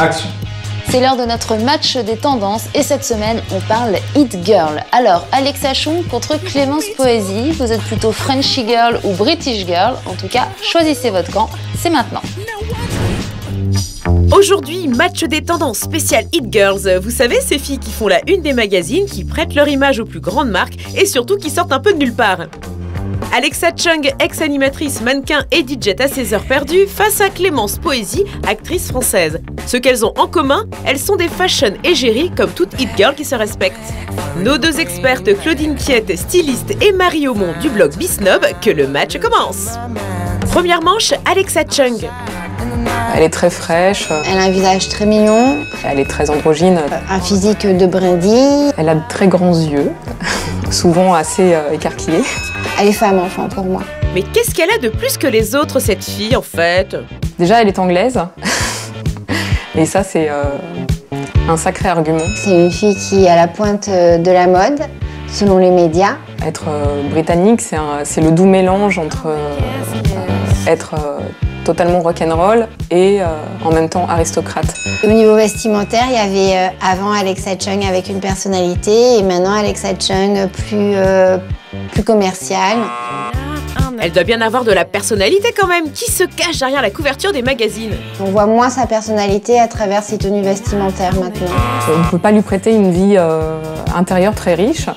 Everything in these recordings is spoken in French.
Action. C'est l'heure de notre match des tendances et cette semaine, on parle Hit Girl. Alors, Alexa Chung contre Clémence Poésy. Vous êtes plutôt Frenchy Girl ou British Girl? En tout cas, choisissez votre camp, c'est maintenant. Aujourd'hui, match des tendances spécial Hit Girls. Vous savez, ces filles qui font la une des magazines, qui prêtent leur image aux plus grandes marques et surtout qui sortent un peu de nulle part. Alexa Chung, ex-animatrice, mannequin et DJ à ses heures perdues, face à Clémence Poésy, actrice française. Ce qu'elles ont en commun, elles sont des fashion égéries comme toute hit girl qui se respecte. Nos deux expertes, Claudine Piette, styliste, et Marie Aumont du blog Bisnob, que le match commence. Première manche, Alexa Chung. Elle est très fraîche. Elle a un visage très mignon. Elle est très androgyne. Un physique de brindille. Elle a de très grands yeux, souvent assez écarquillés. Elle est femme-enfant pour moi. Mais qu'est-ce qu'elle a de plus que les autres, cette fille, en fait? Déjà, elle est anglaise. Et ça, c'est un sacré argument. C'est une fille qui est à la pointe de la mode, selon les médias. Être britannique, c'est le doux mélange entre être totalement rock'n'roll et en même temps aristocrate. Au niveau vestimentaire, il y avait avant Alexa Chung avec une personnalité et maintenant Alexa Chung plus commerciale. Elle doit bien avoir de la personnalité quand même. Qui se cache derrière la couverture des magazines? On voit moins sa personnalité à travers ses tenues vestimentaires maintenant. On ne peut pas lui prêter une vie intérieure très riche.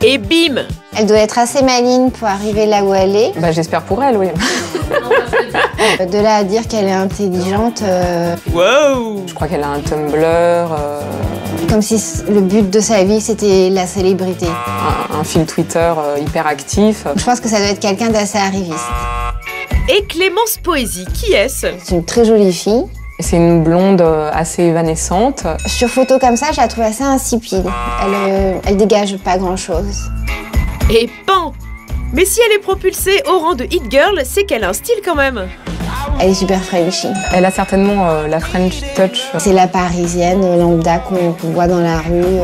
Et bim! Elle doit être assez maligne pour arriver là où elle est. Bah, j'espère pour elle, oui. De là à dire qu'elle est intelligente... Wow! Je crois qu'elle a un Tumblr. Comme si le but de sa vie, c'était la célébrité. Un fil Twitter hyper actif. Je pense que ça doit être quelqu'un d'assez arriviste. Et Clémence Poésy, qui est-ce? C'est une très jolie fille. C'est une blonde assez évanescente. Sur photo comme ça, je la trouve assez insipide. Elle dégage pas grand-chose. Et pan! Mais si elle est propulsée au rang de hit girl, c'est qu'elle a un style quand même. Elle est super Frenchy. Elle a certainement la French touch. C'est la parisienne lambda qu'on voit dans la rue.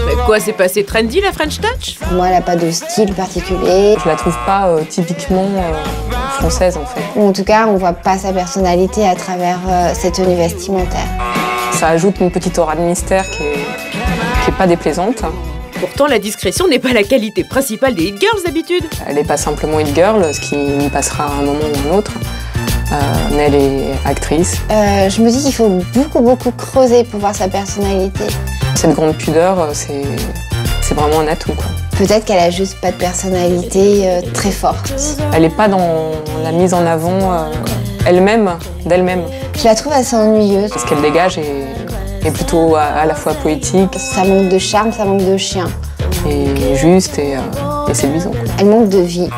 Mais quoi, c'est passé trendy la French touch? Pour moi, elle n'a pas de style particulier. Je la trouve pas typiquement française en fait. Ou en tout cas, on voit pas sa personnalité à travers ses tenues vestimentaires. Ça ajoute une petite aura de mystère qui est pas déplaisante. Pourtant, la discrétion n'est pas la qualité principale des hit girls d'habitude. Elle n'est pas simplement hit girl, ce qui lui passera à un moment ou un autre. Mais elle est actrice. Je me dis qu'il faut beaucoup creuser pour voir sa personnalité. Cette grande pudeur, c'est vraiment un atout, quoi. Peut-être qu'elle a juste pas de personnalité très forte. Elle n'est pas dans la mise en avant d'elle-même. Je la trouve assez ennuyeuse. Ce qu'elle dégage est plutôt à la fois poétique. Ça manque de charme, ça manque de chien. Et juste et séduisant, quoi. Elle manque de vie.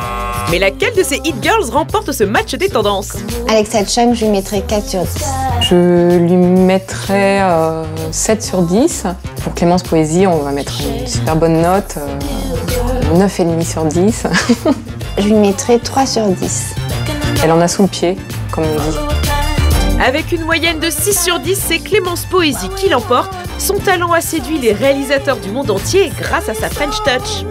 Mais laquelle de ces hit girls remporte ce match des tendances? Alexa Chung, je lui mettrais 4 sur 10. Je lui mettrais 7 sur 10. Pour Clémence Poésy, on va mettre une super bonne note, 9,5 sur 10. Je lui mettrais 3 sur 10. Elle en a sous le pied, comme on dit. Avec une moyenne de 6 sur 10, c'est Clémence Poésy qui l'emporte. Son talent a séduit les réalisateurs du monde entier grâce à sa French touch.